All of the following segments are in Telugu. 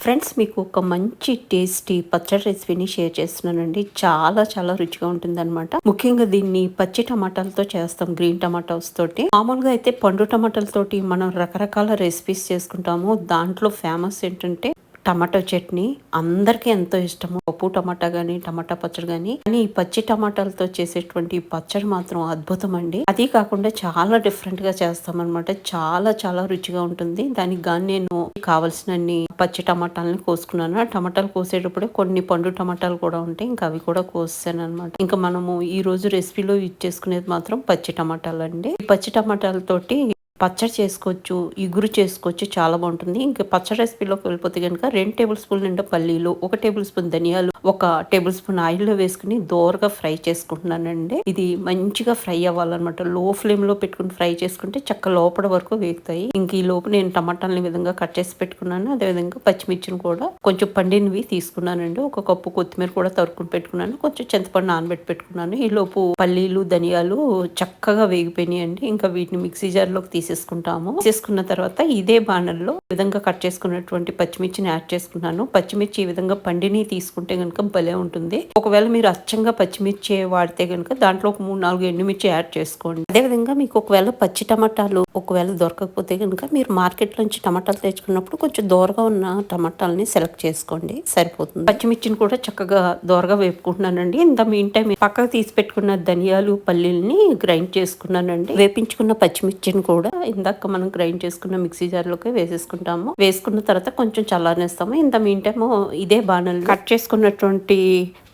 ఫ్రెండ్స్, మీకు ఒక మంచి టేస్టీ పచ్చడి రెసిపీని షేర్ చేస్తున్నానండి. చాలా చాలా రుచిగా ఉంటుందన్నమాట. ముఖ్యంగా దీన్ని పచ్చి టమాటాలతో చేస్తాం, గ్రీన్ టమాటాస్ తోటి. మామూలుగా అయితే పండు టమాటాలతోటి మనం రకరకాల రెసిపీస్ చేసుకుంటాము. దాంట్లో ఫేమస్ ఏంటంటే టమాటో చట్నీ. అందరికీ ఎంతో ఇష్టము. పప్పు టమాటా గానీ, టమాటా పచ్చడి గానీ. కానీ ఈ పచ్చి టమాటాలతో చేసేటువంటి పచ్చడి మాత్రం అద్భుతం అండి. అది కాకుండా చాలా డిఫరెంట్ గా చేస్తాం అనమాట. చాలా చాలా రుచిగా ఉంటుంది. దానికి గాని నేను కావలసినన్ని పచ్చి టమాటాలని కోసుకున్నాను. ఆ టమాటాలు కోసేటప్పుడే కొన్ని పండు టమాటాలు కూడా ఉంటాయి. ఇంకా అవి కూడా కోసాను అనమాట. ఇంకా మనము ఈ రోజు రెసిపీలో యూజ్ చేసుకునేది మాత్రం పచ్చి టమాటాలు అండి. ఈ పచ్చి టమాటాలతోటి పచ్చడి చేసుకోవచ్చు, ఇగురు చేసుకోవచ్చు, చాలా బాగుంటుంది. ఇంకా పచ్చడి రెసిపీలోకి వెళ్ళిపోతే కనుక 2 టేబుల్ స్పూన్ నిండా పల్లీలు, 1 టేబుల్ స్పూన్ ధనియాలు, 1 టేబుల్ స్పూన్ ఆయిల్లో వేసుకుని దోరగా ఫ్రై చేసుకుంటున్నానండి. ఇది మంచిగా ఫ్రై అవ్వాలన్నమాట. లో ఫ్లేమ్ లో పెట్టుకుని ఫ్రై చేసుకుంటే చక్క లోపల వరకు వేగుతాయి. ఇంక ఈ లోపు నేను టమాటాలని విధంగా కట్ చేసి పెట్టుకున్నాను. అదే విధంగా పచ్చిమిర్చిని కూడా కొంచెం పండినవి తీసుకున్నానండి. 1 కప్పు కొత్తిమీర కూడా తరుక్కుని పెట్టుకున్నాను. కొంచెం చింతపండు నానబెట్టి పెట్టుకున్నాను. ఈ లోపు పల్లీలు, ధనియాలు చక్కగా వేగిపోయినాయండి. ఇంకా వీటిని మిక్సీ జార్ లోకి తీసుకున్న తర్వాత ఇదే బాణల్లో విధంగా కట్ చేసుకున్నటువంటి పచ్చిమిర్చిని యాడ్ చేసుకున్నాను. పచ్చిమిర్చి ఈ విధంగా పండిని తీసుకుంటే గనుక భలే ఉంటుంది. ఒకవేళ మీరు అచ్చంగా పచ్చిమిర్చి వాడితే గనుక దాంట్లో ఒక 3-4 ఎండుమిర్చి యాడ్ చేసుకోండి. అదే విధంగా మీకు ఒకవేళ పచ్చి టమాటాలు ఒకవేళ దొరకకపోతే గనుక మీరు మార్కెట్ నుంచి టమాటాలు తెచ్చుకున్నప్పుడు కొంచెం దూరగా ఉన్న టమాటాలని సెలెక్ట్ చేసుకోండి, సరిపోతుంది. పచ్చిమిర్చిని కూడా చక్కగా దూరగా వేపుకుంటున్నానండి. ఇంత మీన్ టైం పక్కకు తీసి పెట్టుకున్న ధనియాలు, పల్లీల్ని గ్రైండ్ చేసుకున్నానండి. వేపించుకున్న పచ్చిమిర్చిని కూడా ఇందాక మనం గ్రైండ్ చేసుకున్న మిక్సీ జార్ లోకి వేసేసుకుంటాము. వేసుకున్న తర్వాత కొంచెం చల్లారనేస్తాము. ఇంత మీన్ టైమ్ ఇదే బాణలు కట్ చేసుకున్నటువంటి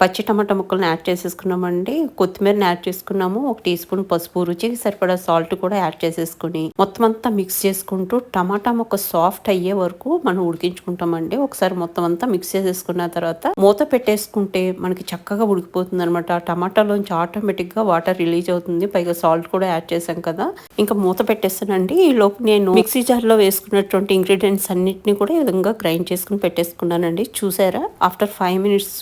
పచ్చి టమాటా ముక్కలను యాడ్ చేసేసుకున్నామండి. కొత్తిమీరని యాడ్ చేసుకున్నాము. 1 టీ స్పూన్ పసుపు, రుచికి సరిపడా సాల్ట్ కూడా యాడ్ చేసేసుకుని మొత్తం అంతా మిక్స్ చేసుకుంటూ టమాటా ముక్క సాఫ్ట్ అయ్యే వరకు మనం ఉడికించుకుంటామండి. ఒకసారి మొత్తం అంతా మిక్స్ చేసేసుకున్న తర్వాత మూత పెట్టేసుకుంటే మనకి చక్కగా ఉడికిపోతుంది అనమాట. టమాటాలోంచి ఆటోమేటిక్ గా వాటర్ రిలీజ్ అవుతుంది. పైగా సాల్ట్ కూడా యాడ్ చేసాం కదా. ఇంకా మూత పెట్టేస్తానండి. ఈ లోపు నేను మిక్సీ జార్ లో వేసుకున్నటువంటి ఇంగ్రీడియంట్స్ అన్నిటిని కూడా ఈ విధంగా గ్రైండ్ చేసుకుని పెట్టేసుకున్నానండి. చూసారా, ఆఫ్టర్ 5 మినిట్స్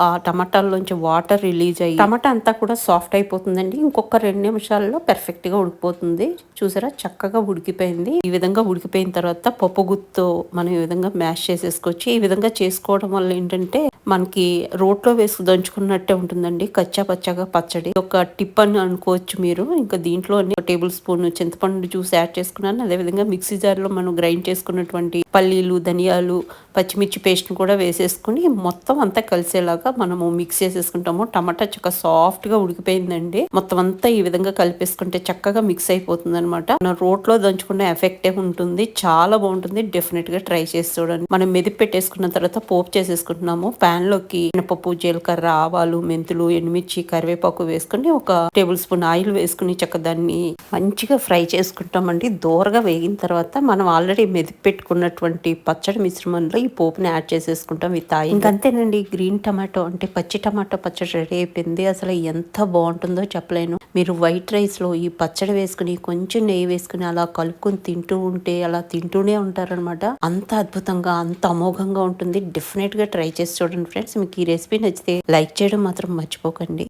ఆ టమాటాల్లోంచి వాటర్ రిలీజ్ అయ్యి టమాటా అంతా కూడా సాఫ్ట్ అయిపోతుందండి. ఇంకొక 2 నిమిషాల్లో పర్ఫెక్ట్ గా ఉడికిపోతుంది. చూసారా, చక్కగా ఉడికిపోయింది. ఈ విధంగా ఉడికిపోయిన తర్వాత పప్పు గుత్తో మనం ఈ విధంగా మ్యాష్ చేసేసుకోవచ్చు. ఈ విధంగా చేసుకోవడం వల్ల ఏంటంటే మనకి రోట్లో వేసి దంచుకున్నట్టే ఉంటుందండి. కచ్చా పచ్చగా పచ్చడి ఒక టిప్ అని అనుకోవచ్చు మీరు. ఇంకా దీంట్లో 1 టేబుల్ స్పూన్ చింతపండు జ్యూస్ యాడ్ చేసుకున్నాను. అదేవిధంగా మిక్సీ జార్ లో మనం గ్రైండ్ చేసుకున్నటువంటి పల్లీలు, ధనియాలు, పచ్చిమిర్చి పేస్ట్ ను కూడా వేసేసుకుని మొత్తం అంతా కలిసేలాగా మనము మిక్స్ చేసేసుకుంటాము. టమాటా చక్కగా సాఫ్ట్ గా ఉడికిపోయిందండి. మొత్తం అంతా ఈ విధంగా కలిపేసుకుంటే చక్కగా మిక్స్ అయిపోతుంది అనమాట. మనం రోట్లో దంచుకున్న ఎఫెక్టే ఉంటుంది. చాలా బాగుంటుంది. డెఫినెట్ గా ట్రై చేసి చూడండి. మనం మెదిపి పెట్టేసుకున్న తర్వాత పోపు చేసేసుకుంటున్నాము. పాన్ లోకి మినపప్పు, జీలకర్ర, ఆవాలు, మెంతులు, ఎండుమిర్చి, కరివేపాకు వేసుకుని 1 టేబుల్ స్పూన్ ఆయిల్ వేసుకుని చక్క దాన్ని మంచిగా ఫ్రై చేసుకుంటామండి. దోరగా వేగిన తర్వాత మనం ఆల్రెడీ మెదిపి పెట్టుకున్నటువంటి పచ్చడి మిశ్రమంలో ఈ పోపుని యాడ్ చేసేసుకుంటాం. ఇంకంతేనండి, గ్రీన్ టమాటో అంటే పచ్చి టమాటో పచ్చడి రెడీ అయిపోయింది. అసలు ఎంత బాగుంటుందో చెప్పలేను. మీరు వైట్ రైస్ లో ఈ పచ్చడి వేసుకుని కొంచెం నెయ్యి వేసుకుని అలా కలుపుకొని తింటూ ఉంటే అలా తింటూనే ఉంటారనమాట. అంత అద్భుతంగా, అంత అమోఘంగా ఉంటుంది. డెఫినెట్ గా ట్రై చేసి చూడండి ఫ్రెండ్స్. మీకు ఈ రెసిపీ నచ్చితే లైక్ చేయడం మాత్రం మర్చిపోకండి.